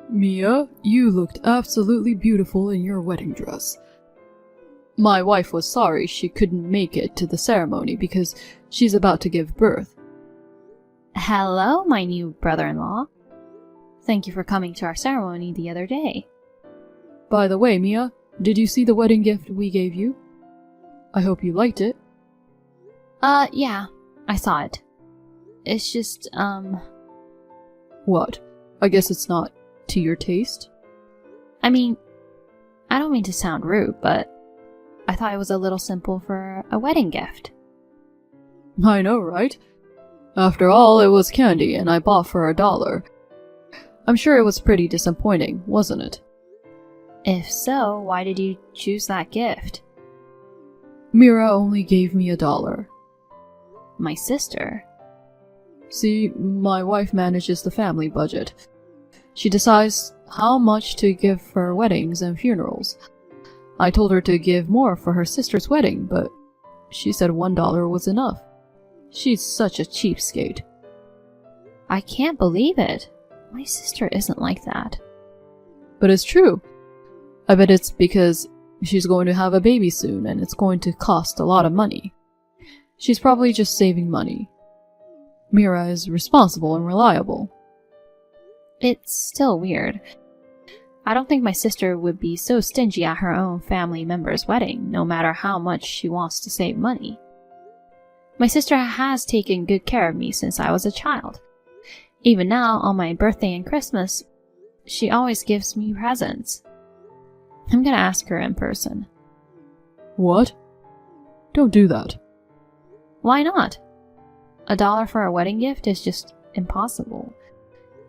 Mia, you looked absolutely beautiful in your wedding dress. My wife was sorry she couldn't make it to the ceremony because she's about to give birth. Hello, my new brother-in-law. Thank you for coming to our ceremony the other day. By the way, Mia, did you see the wedding gift we gave you? I hope you liked it. Yeah, I saw it. It's just, What? I guess it's not to your taste? I mean, I don't mean to sound rude, but I thought it was a little simple for a wedding gift. I know, right? After all, it was candy and I bought for $1. I'm sure it was pretty disappointing, wasn't it? If so, why did you choose that gift? Mira only gave me $1. My sister? See, my wife manages the family budget. She decides how much to give for weddings and funerals. I told her to give more for her sister's wedding, but she said $1 was enough. She's such a cheapskate. I can't believe it. My sister isn't like that. But it's true. I bet it's because she's going to have a baby soon and it's going to cost a lot of money. She's probably just saving money. Mira is responsible and reliable. It's still weird. I don't think my sister would be so stingy at her own family member's wedding, no matter how much she wants to save money. My sister has taken good care of me since I was a child. Even now, on my birthday and Christmas, she always gives me presents. I'm gonna ask her in person. What? Don't do that. Why not? $1 for a wedding gift is just impossible.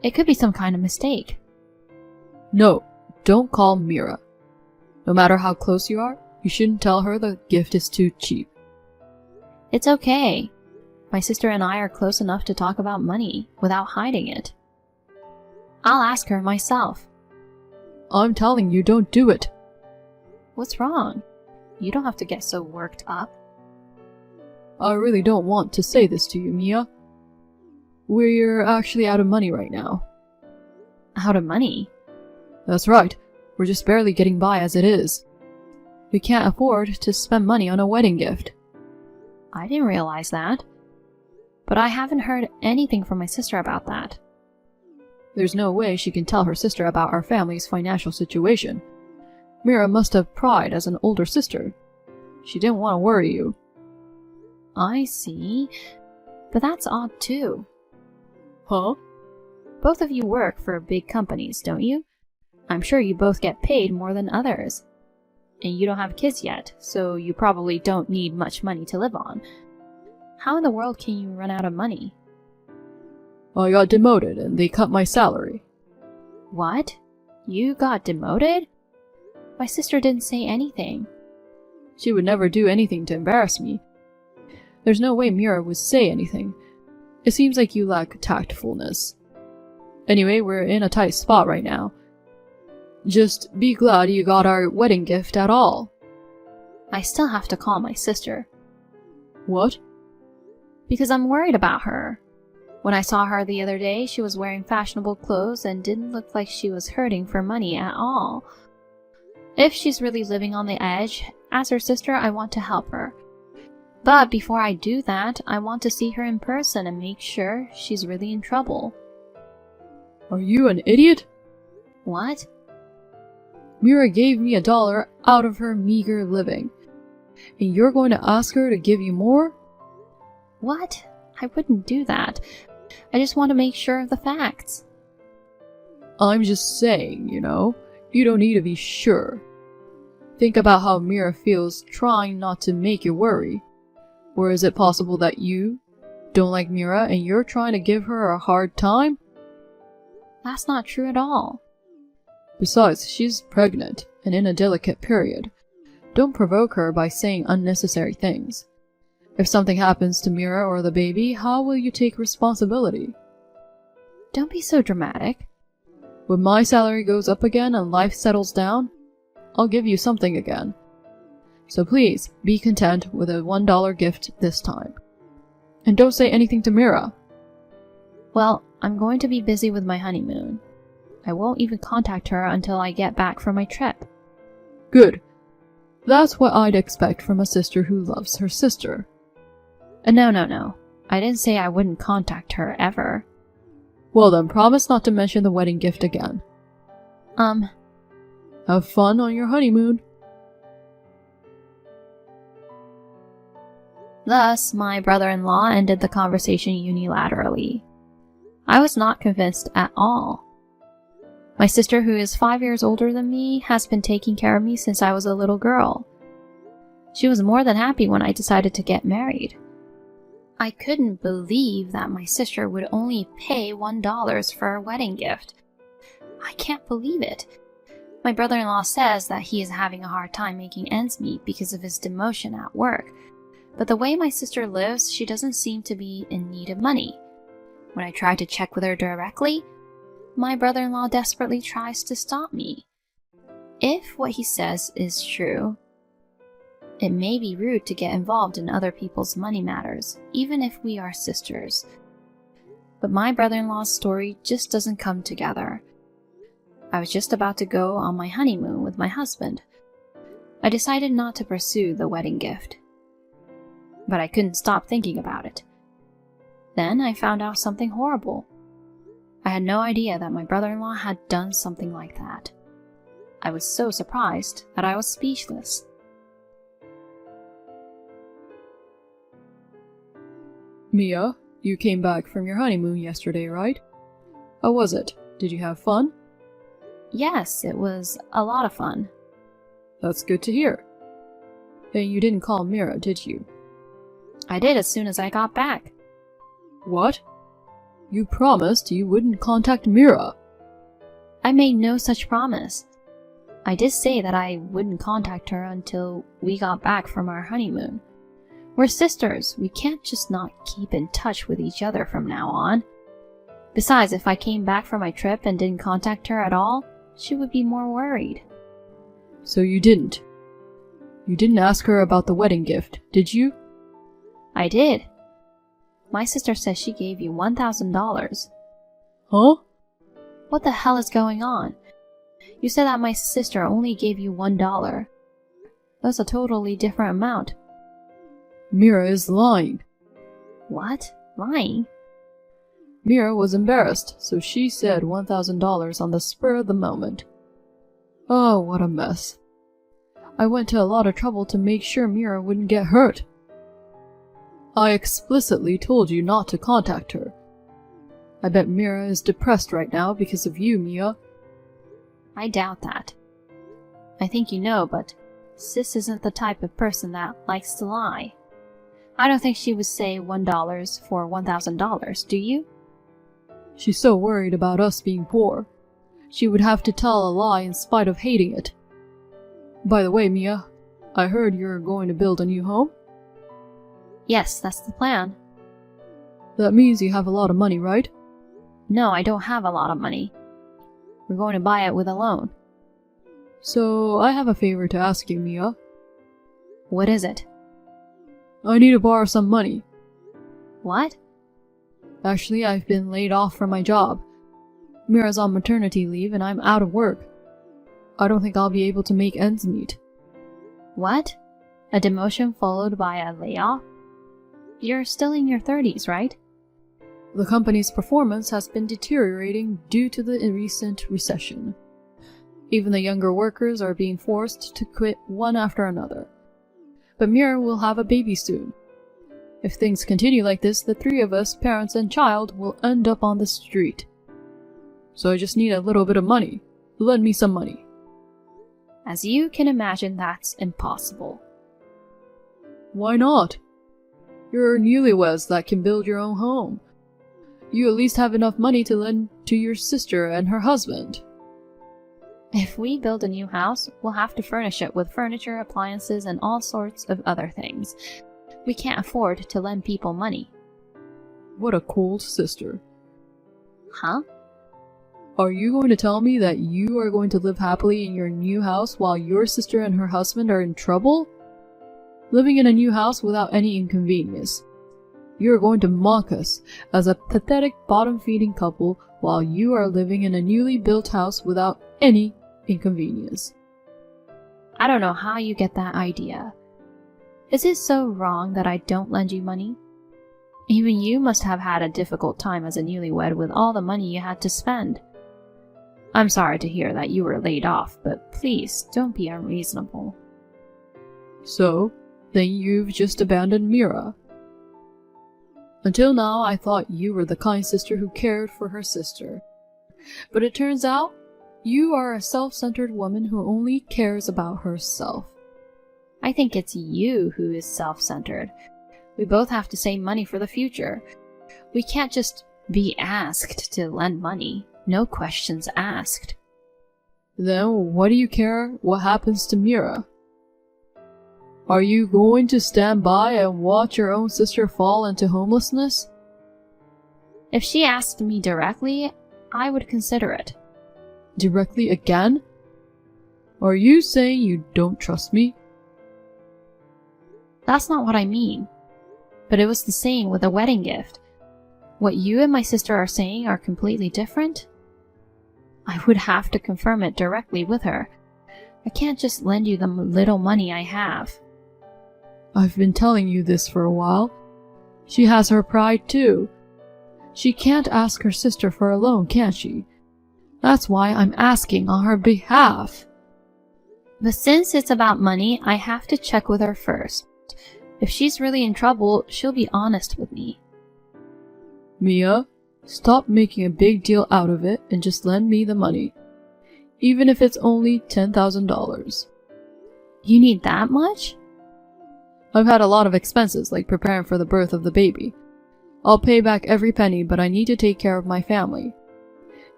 It could be some kind of mistake. No, don't call Mira. No matter how close you are, you shouldn't tell her the gift is too cheap. It's okay. My sister and I are close enough to talk about money without hiding it. I'll ask her myself. I'm telling you, don't do it. What's wrong? You don't have to get so worked up. I really don't want to say this to you, Mia. We're actually out of money right now. Out of money? That's right. We're just barely getting by as it is. We can't afford to spend money on a wedding gift. I didn't realize that. But I haven't heard anything from my sister about that. There's no way she can tell her sister about our family's financial situation. Mira must have pride as an older sister. She didn't want to worry you. I see. But that's odd too. Huh? Both of you work for big companies, don't you? I'm sure you both get paid more than others. And you don't have kids yet, so you probably don't need much money to live on. How in the world can you run out of money? I got demoted and they cut my salary. What? You got demoted? My sister didn't say anything. She would never do anything to embarrass me. There's no way Mira would say anything. It seems like you lack tactfulness. Anyway, we're in a tight spot right now. Just be glad you got our wedding gift at all. I still have to call my sister. What? Because I'm worried about her. When I saw her the other day, she was wearing fashionable clothes and didn't look like she was hurting for money at all. If she's really living on the edge, as her sister, I want to help her. But before I do that, I want to see her in person and make sure she's really in trouble. Are you an idiot? What? Mira gave me $1 out of her meager living. And you're going to ask her to give you more? What? I wouldn't do that. I just want to make sure of the facts. I'm just saying, you don't need to be sure. Think about how Mira feels trying not to make you worry. Or is it possible that you don't like Mira and you're trying to give her a hard time? That's not true at all. Besides, she's pregnant and in a delicate period. Don't provoke her by saying unnecessary things. If something happens to Mira or the baby, how will you take responsibility? Don't be so dramatic. When my salary goes up again and life settles down, I'll give you something again. So please, be content with a $1 gift this time. And don't say anything to Mira. Well, I'm going to be busy with my honeymoon. I won't even contact her until I get back from my trip. Good. That's what I'd expect from a sister who loves her sister. No. I didn't say I wouldn't contact her ever. Well then, promise not to mention the wedding gift again. Have fun on your honeymoon. Thus, my brother-in-law ended the conversation unilaterally. I was not convinced at all. My sister, who is 5 years older than me, has been taking care of me since I was a little girl. She was more than happy when I decided to get married. I couldn't believe that my sister would only pay $1 for a wedding gift. I can't believe it. My brother-in-law says that he is having a hard time making ends meet because of his demotion at work. But the way my sister lives, she doesn't seem to be in need of money. When I try to check with her directly, my brother-in-law desperately tries to stop me. If what he says is true, it may be rude to get involved in other people's money matters, even if we are sisters. But my brother-in-law's story just doesn't come together. I was just about to go on my honeymoon with my husband. I decided not to pursue the wedding gift. But I couldn't stop thinking about it. Then I found out something horrible. I had no idea that my brother-in-law had done something like that. I was so surprised that I was speechless. Mia, you came back from your honeymoon yesterday, right? How was it? Did you have fun? Yes, it was a lot of fun. That's good to hear. And you didn't call Mira, did you? I did as soon as I got back. What? You promised you wouldn't contact Mira. I made no such promise. I did say that I wouldn't contact her until we got back from our honeymoon. We're sisters. We can't just not keep in touch with each other from now on. Besides, if I came back from my trip and didn't contact her at all, she would be more worried. So you didn't? You didn't ask her about the wedding gift, did you? I did. My sister says she gave you $1,000. Huh? What the hell is going on? You said that my sister only gave you $1. That's a totally different amount. Mira is lying. What? Lying? Mira was embarrassed, so she said $1,000 on the spur of the moment. Oh, what a mess. I went to a lot of trouble to make sure Mira wouldn't get hurt. I explicitly told you not to contact her. I bet Mira is depressed right now because of you, Mia. I doubt that. I think you know, but Sis isn't the type of person that likes to lie. I don't think she would say $1 for $1,000, do you? She's so worried about us being poor. She would have to tell a lie in spite of hating it. By the way, Mia, I heard you're going to build a new home? Yes, that's the plan. That means you have a lot of money, right? No, I don't have a lot of money. We're going to buy it with a loan. So, I have a favor to ask you, Mia. What is it? I need to borrow some money. What? Actually, I've been laid off from my job. Mira's on maternity leave and I'm out of work. I don't think I'll be able to make ends meet. What? A demotion followed by a layoff? You're still in your 30s, right? The company's performance has been deteriorating due to the recent recession. Even the younger workers are being forced to quit one after another. But Mira will have a baby soon. If things continue like this, the three of us, parents and child, will end up on the street. So I just need a little bit of money. Lend me some money. As you can imagine, that's impossible. Why not? You're newlyweds that can build your own home. You at least have enough money to lend to your sister and her husband. If we build a new house, we'll have to furnish it with furniture, appliances, and all sorts of other things. We can't afford to lend people money. What a cold sister. Huh? Are you going to tell me that you are going to live happily in your new house while your sister and her husband are in trouble? Living in a new house without any inconvenience. You're going to mock us as a pathetic bottom-feeding couple while you are living in a newly built house without any inconvenience. I don't know how you get that idea. Is it so wrong that I don't lend you money? Even you must have had a difficult time as a newlywed with all the money you had to spend. I'm sorry to hear that you were laid off, but please don't be unreasonable. So, then you've just abandoned Mira. Until now, I thought you were the kind sister who cared for her sister. But it turns out, you are a self-centered woman who only cares about herself. I think it's you who is self-centered. We both have to save money for the future. We can't just be asked to lend money. No questions asked. Then what do you care what happens to Mira? Are you going to stand by and watch your own sister fall into homelessness? If she asked me directly, I would consider it. Directly again? Are you saying you don't trust me? That's not what I mean. But it was the same with a wedding gift. What you and my sister are saying are completely different. I would have to confirm it directly with her. I can't just lend you the little money I have. I've been telling you this for a while. She has her pride too. She can't ask her sister for a loan, can she? That's why I'm asking on her behalf. But since it's about money, I have to check with her first. If she's really in trouble, she'll be honest with me. Mia, stop making a big deal out of it and just lend me the money. Even if it's only $10,000. You need that much? I've had a lot of expenses, like preparing for the birth of the baby. I'll pay back every penny, but I need to take care of my family.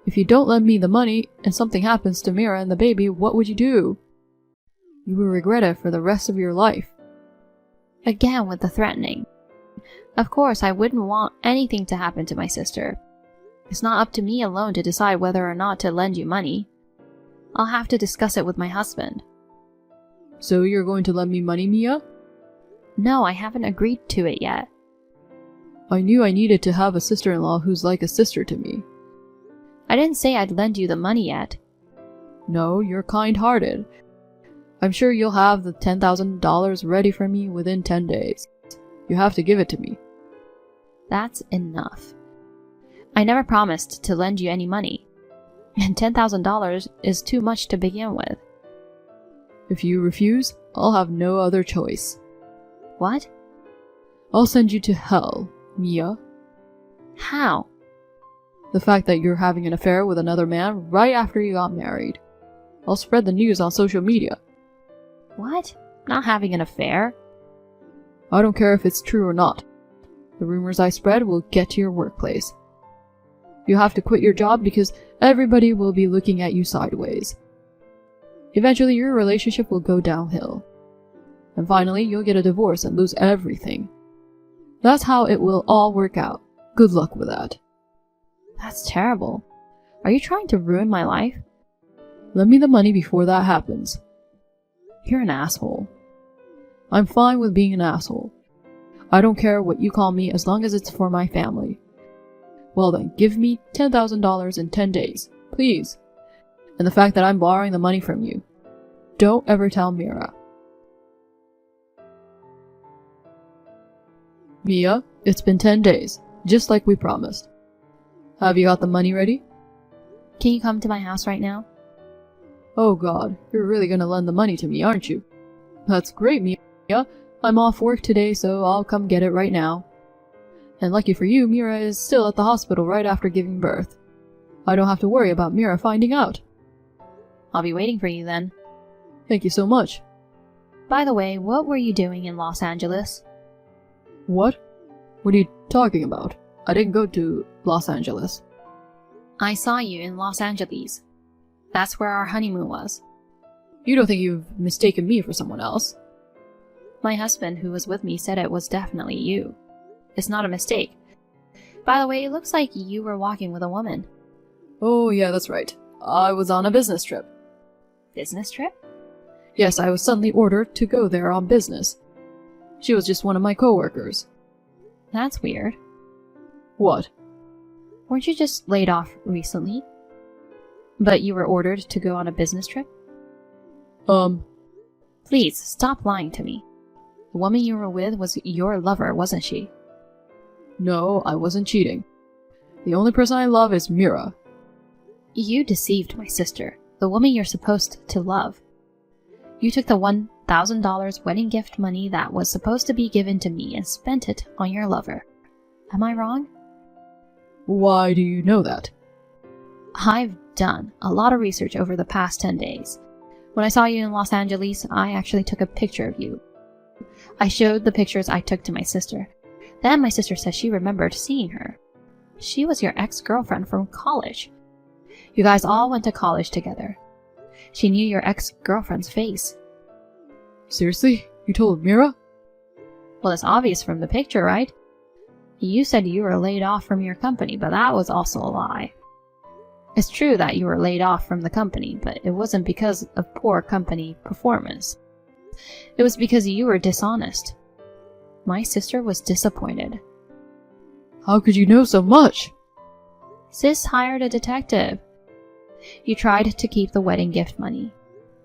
If you don't lend me the money and something happens to Mira and the baby, what would you do? You will regret it for the rest of your life. Again with the threatening. Of course, I wouldn't want anything to happen to my sister. It's not up to me alone to decide whether or not to lend you money. I'll have to discuss it with my husband. So you're going to lend me money, Mia? No, I haven't agreed to it yet. I knew I needed to have a sister-in-law who's like a sister to me. I didn't say I'd lend you the money yet. No, you're kind-hearted. I'm sure you'll have the $10,000 ready for me within 10 days. You have to give it to me. That's enough. I never promised to lend you any money. And $10,000 is too much to begin with. If you refuse, I'll have no other choice. What? I'll send you to hell, Mia. How? The fact that you're having an affair with another man right after you got married. I'll spread the news on social media. What? Not having an affair? I don't care if it's true or not. The rumors I spread will get to your workplace. You have to quit your job because everybody will be looking at you sideways. Eventually, your relationship will go downhill. And finally, you'll get a divorce and lose everything. That's how it will all work out. Good luck with that. That's terrible. Are you trying to ruin my life? Lend me the money before that happens. You're an asshole. I'm fine with being an asshole. I don't care what you call me as long as it's for my family. Well then, give me $10,000 in 10 days, please. And the fact that I'm borrowing the money from you. Don't ever tell Mira. Mia, it's been 10 days, just like we promised. Have you got the money ready? Can you come to my house right now? Oh god, you're really gonna lend the money to me, aren't you? That's great, Mia. I'm off work today, so I'll come get it right now. And lucky for you, Mira is still at the hospital right after giving birth. I don't have to worry about Mira finding out. I'll be waiting for you then. Thank you so much. By the way, what were you doing in Los Angeles? What? What are you talking about? I didn't go to Los Angeles. I saw you in Los Angeles. That's where our honeymoon was. You don't think you've mistaken me for someone else? My husband, who was with me, said it was definitely you. It's not a mistake. By the way, it looks like you were walking with a woman. Oh yeah, that's right. I was on a business trip. Business trip? Yes, I was suddenly ordered to go there on business. She was just one of my coworkers. That's weird. What? Weren't you just laid off recently? But you were ordered to go on a business trip? Please, stop lying to me. The woman you were with was your lover, wasn't she? No, I wasn't cheating. The only person I love is Mira. You deceived my sister, the woman you're supposed to love. You took the $1,000 wedding gift money that was supposed to be given to me and spent it on your lover. Am I wrong? Why do you know that? I've done a lot of research over the past 10 days. When I saw you in Los Angeles, I actually took a picture of you. I showed the pictures I took to my sister. Then my sister said she remembered seeing her. She was your ex-girlfriend from college. You guys all went to college together. She knew your ex-girlfriend's face. Seriously? You told Mira? Well, it's obvious from the picture, right? You said you were laid off from your company, but that was also a lie. It's true that you were laid off from the company, but it wasn't because of poor company performance. It was because you were dishonest. My sister was disappointed. How could you know so much? Sis hired a detective. You tried to keep the wedding gift money.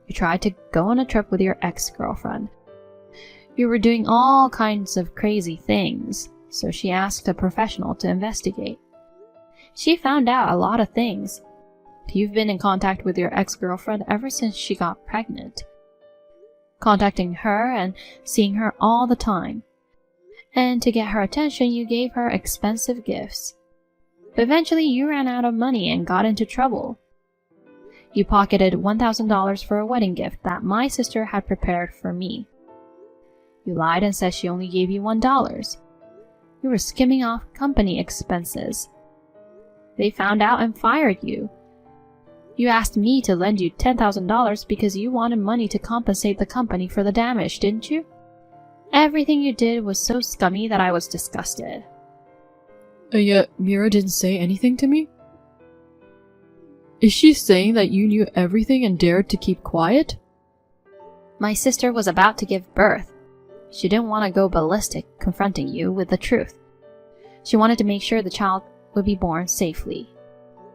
You tried to go on a trip with your ex-girlfriend. You were doing all kinds of crazy things, so she asked a professional to investigate. She found out a lot of things. You've been in contact with your ex-girlfriend ever since she got pregnant. Contacting her and seeing her all the time. And to get her attention, you gave her expensive gifts. But eventually, you ran out of money and got into trouble. You pocketed $1,000 for a wedding gift that my sister had prepared for me. You lied and said she only gave you $1. You were skimming off company expenses. They found out and fired you. You asked me to lend you $10,000 because you wanted money to compensate the company for the damage, didn't you? Everything you did was so scummy that I was disgusted. And yet, Mira didn't say anything to me? Is she saying that you knew everything and dared to keep quiet? My sister was about to give birth. She didn't want to go ballistic confronting you with the truth. She wanted to make sure the child would be born safely.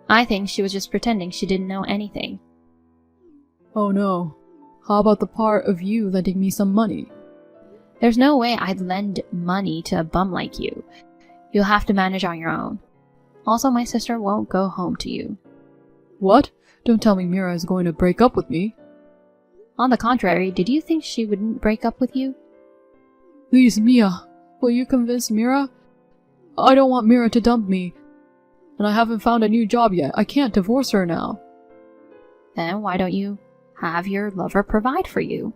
I think she was just pretending she didn't know anything. Oh no. How about the part of you lending me some money? There's no way I'd lend money to a bum like you. You'll have to manage on your own. Also, my sister won't go home to you. What? Don't tell me Mira is going to break up with me. On the contrary, did you think she wouldn't break up with you? Please, Mia, will you convince Mira? I don't want Mira to dump me. And I haven't found a new job yet. I can't divorce her now. Then why don't you have your lover provide for you?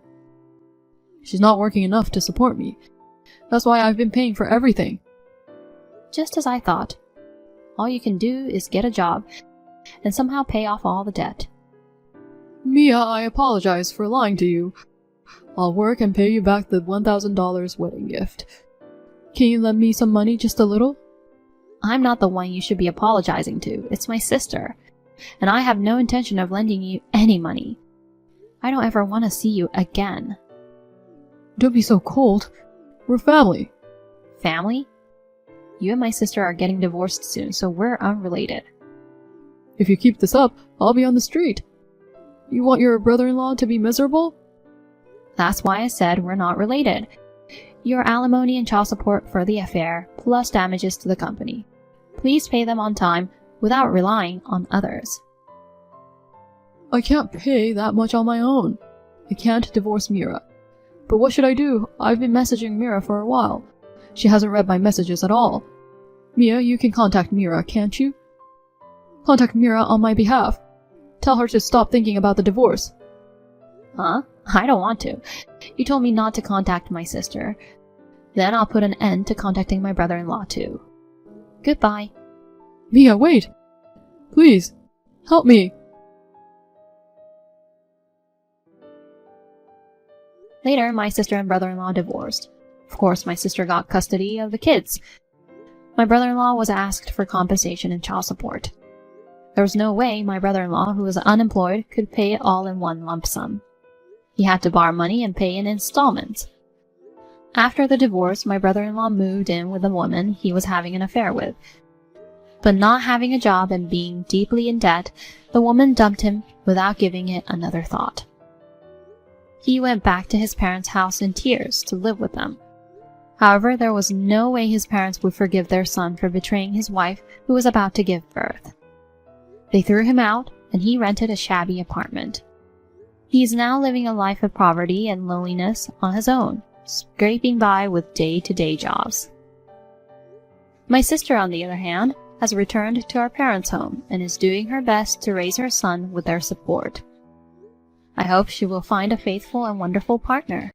She's not working enough to support me. That's why I've been paying for everything. Just as I thought. All you can do is get a job and somehow pay off all the debt. Mia, I apologize for lying to you. I'll work and pay you back the $1,000 wedding gift. Can you lend me some money, just a little? I'm not the one you should be apologizing to. It's my sister. And I have no intention of lending you any money. I don't ever want to see you again. Don't be so cold. We're family. Family? You and my sister are getting divorced soon, so we're unrelated. If you keep this up, I'll be on the street. You want your brother-in-law to be miserable? That's why I said we're not related. Your alimony and child support for the affair, plus damages to the company. Please pay them on time without relying on others. I can't pay that much on my own. I can't divorce Mira. But what should I do? I've been messaging Mira for a while. She hasn't read my messages at all. Mia, you can contact Mira, can't you? Contact Mira on my behalf. Tell her to stop thinking about the divorce. Huh? I don't want to. You told me not to contact my sister. Then I'll put an end to contacting my brother-in-law too. Goodbye. Mia, wait! Please, help me! Later, my sister and brother-in-law divorced. Of course, my sister got custody of the kids. My brother-in-law was asked for compensation and child support. There was no way my brother-in-law, who was unemployed, could pay it all in one lump sum. He had to borrow money and pay in installments. After the divorce, my brother-in-law moved in with a woman he was having an affair with. But not having a job and being deeply in debt, the woman dumped him without giving it another thought. He went back to his parents' house in tears to live with them. However, there was no way his parents would forgive their son for betraying his wife who was about to give birth. They threw him out, and he rented a shabby apartment. He is now living a life of poverty and loneliness on his own, scraping by with day-to-day jobs. My sister, on the other hand, has returned to our parents' home and is doing her best to raise her son with their support. I hope she will find a faithful and wonderful partner.